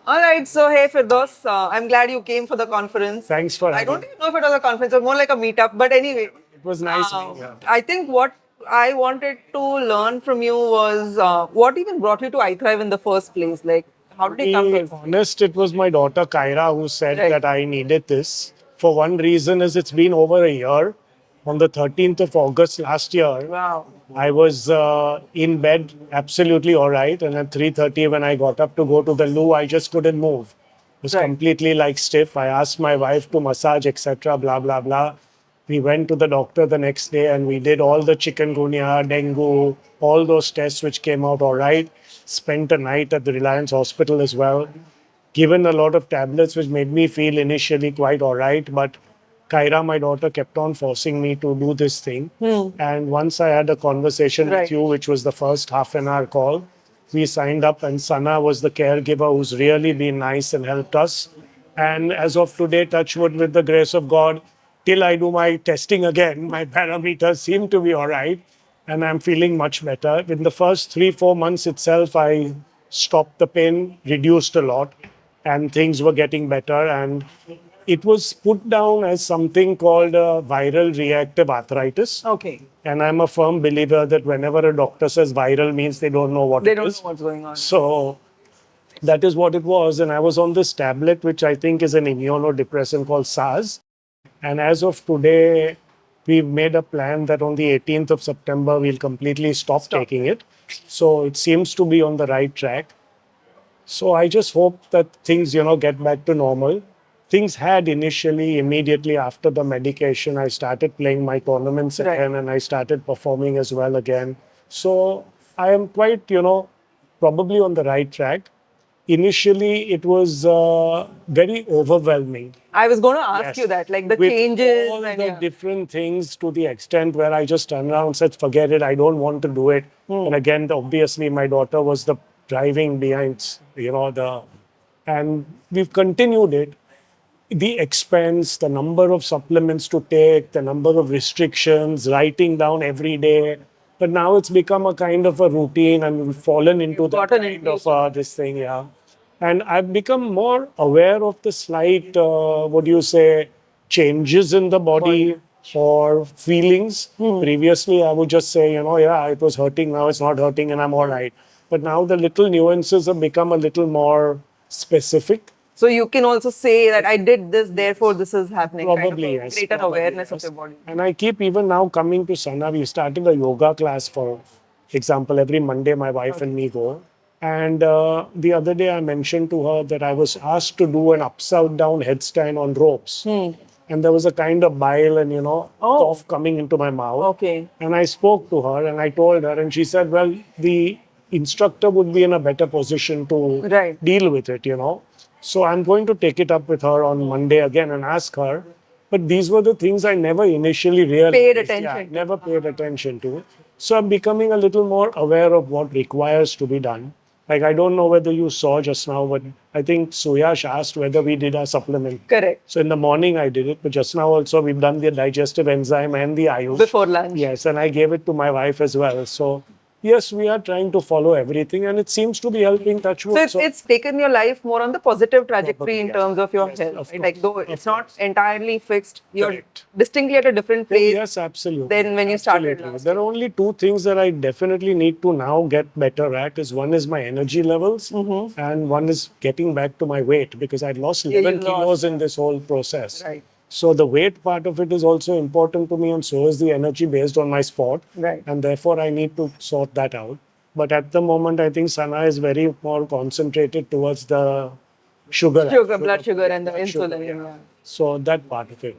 All right, so hey Firdaus, I'm glad you came for the conference. Thanks for I having don't me. even know if it was a conference or more like a meetup, but anyway, It was nice being here. I think what I wanted to learn from you was what even brought you to iThrive in the first place? Like, how To did you come to be it? honest, it was my daughter Kyra who said Right. that I needed this. For one reason is it's been over a year. On the 13th of August last year, Wow. I was in bed, absolutely all right. And at 3:30 when I got up to go to the loo, I just couldn't move. It was Right. completely like stiff. I asked my wife to massage, etc., blah, blah, blah. We went to the doctor the next day and we did all the chikungunya, dengue, all those tests which came out all right. Spent a night at the Reliance Hospital as well. Given a lot of tablets which made me feel initially quite all right. But Kyra, my daughter, kept on forcing me to do this thing. And once I had a conversation with Right. you, which was the first half an hour call, we signed up, and Sana was the caregiver who's really been nice and helped us. And as of today, touch wood, with the grace of God, till I do my testing again, my parameters seem to be all right, and I'm feeling much better. In the first 3-4 months itself, I stopped the pain, reduced a lot, and things were getting better. And it was put down as something called viral reactive arthritis. Okay. And I'm a firm believer that whenever a doctor says viral means they don't know what They it don't is. know what's going on. So that is what it was. And I was on this tablet, which I think is an immunodepressant called SARS. And as of today, we've made a plan that on the 18th of September, we'll completely stop taking it. So it seems to be on the right track. So I just hope that things, get back to normal. Things had initially, immediately after the medication, I started playing my tournaments Right. again and I started performing as well again. So I am quite, probably on the right track. Initially, it was very overwhelming. I was going to ask Yes. you that, like the With changes all and the yeah. different things, to the extent where I just turned around and said, forget it, I don't want to do it. And again, obviously, my daughter was the driving behind, and we've continued it. The expense, the number of supplements to take, the number of restrictions, writing down every day. But now it's become a kind of a routine, and we've fallen into that gotten kind into of this thing, yeah. And I've become more aware of the slight, what do you say, changes in the body or feelings. Previously, I would just say, yeah, it was hurting, now it's not hurting, and I'm all right. But now the little nuances have become a little more specific. So you can also say that I did this, therefore this is happening. Probably, kind of a yes. Greater Probably, awareness of yes. your body. And I keep even now coming to Sana. We started a yoga class, for example, every Monday my wife and me go. And the other day I mentioned to her that I was asked to do an upside down headstand on ropes. And there was a kind of bile and, cough coming into my mouth. Okay. And I spoke to her and I told her, and she said, well, the instructor would be in a better position to Right. deal with it. So I'm going to take it up with her on Monday again and ask her. But these were the things I never initially realized. Paid attention to. Never paid attention to. So I'm becoming a little more aware of what requires to be done. Like, I don't know whether you saw just now, but I think Suyash asked whether we did a supplement. Correct. So in the morning I did it, but just now also we've done the digestive enzyme and the Ayush. Before lunch. Yes, and I gave it to my wife as well. So yes, we are trying to follow everything, and it seems to be helping, touch wood. So it's taken your life more on the positive trajectory in yes. terms of your Yes, health. of Right? Like though course, it's of not entirely fixed, you're Correct. distinctly at a different Oh, place yes, absolutely. than when you started Absolutely. last There year. are only two things that I definitely need to now get better at. Is one is my energy levels, and one is getting back to my weight, because I'd lost 11 you kilos lost, in this whole process. Right. So the weight part of it is also important to me, and so is the energy based on my sport. Right. And therefore, I need to sort that out. But at the moment, I think Sana is very more concentrated towards the sugar. Blood sugar and the insulin. Yeah. So that part of it.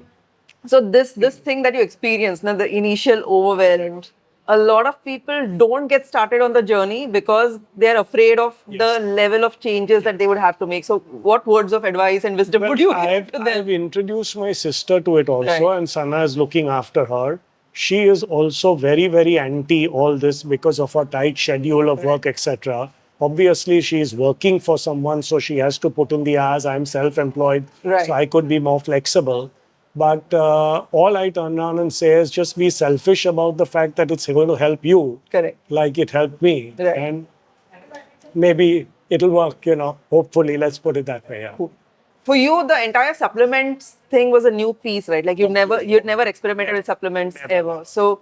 So this thing that you experienced, now the initial overwhelm, a lot of people don't get started on the journey because they're afraid of the level of changes that they would have to make. So what words of advice and wisdom would you give to them? I've introduced my sister to it also, Right. and Sana is looking after her. She is also very, very anti all this because of her tight schedule of work, etc. Obviously, she is working for someone, so she has to put in the hours. I'm self-employed, Right. so I could be more flexible. But all I turn around and say is just be selfish about the fact that it's going to help you, Correct. like it helped me. Right. And maybe it'll work, hopefully, let's put it that way. Yeah. For you, the entire supplements thing was a new piece, right? Like you'd never experimented with supplements ever. So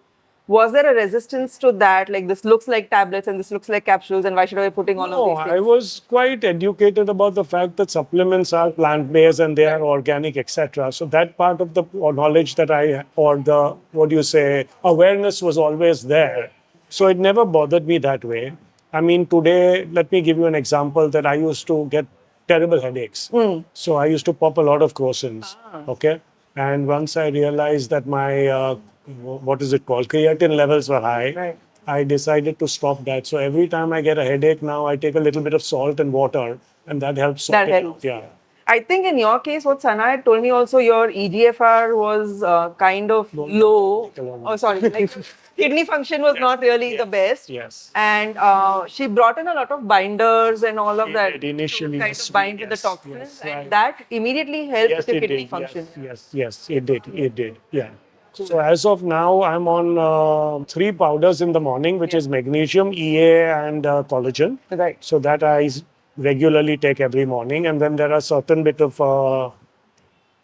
was there a resistance to that? Like this looks like tablets and this looks like capsules, and why should I be putting all of No, these I things? was quite educated about the fact that supplements are plant-based and they are organic, etc. So that part of the knowledge that or the, what do you say, awareness was always there. So it never bothered me that way. I mean, today, let me give you an example that I used to get terrible headaches. So I used to pop a lot of Crosins, okay? And once I realized that my, what is it called, creatine levels were high, Right. I decided to stop that. So every time I get a headache now, I take a little bit of salt and water, and that helps sort That it helps. out. Yeah. I think in your case, what Sana had told me also, your EGFR was kind of low. Oh, sorry, like kidney function was not really the best. Yes. And she brought in a lot of binders and all of that Did initially, to kind yes, of bind with the yes, toxins, yes, and right. that immediately helped Yes, with your it kidney did. function. Yes, it did. It did. Yeah. So as of now, I'm on 3 powders in the morning, which is magnesium, EA, and collagen. Right. So that I regularly take every morning, and then there are certain bit of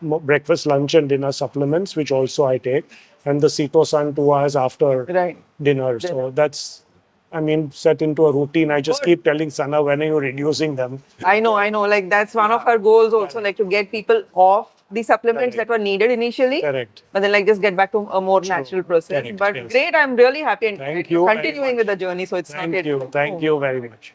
breakfast, lunch, and dinner supplements, which also I take, and the Cetosan 2 hours after Right. dinner. So that's, I mean, set into a routine. I just keep telling Sana, when are you reducing them? I know. Like that's one of our goals also, like to get people off the supplements that were needed initially. Correct. But then like just get back to a more natural process. Correct, But yes. great, I'm really happy and Thank you're you very continuing much. with the journey, so it's not Thank yet. you. Thank you very much.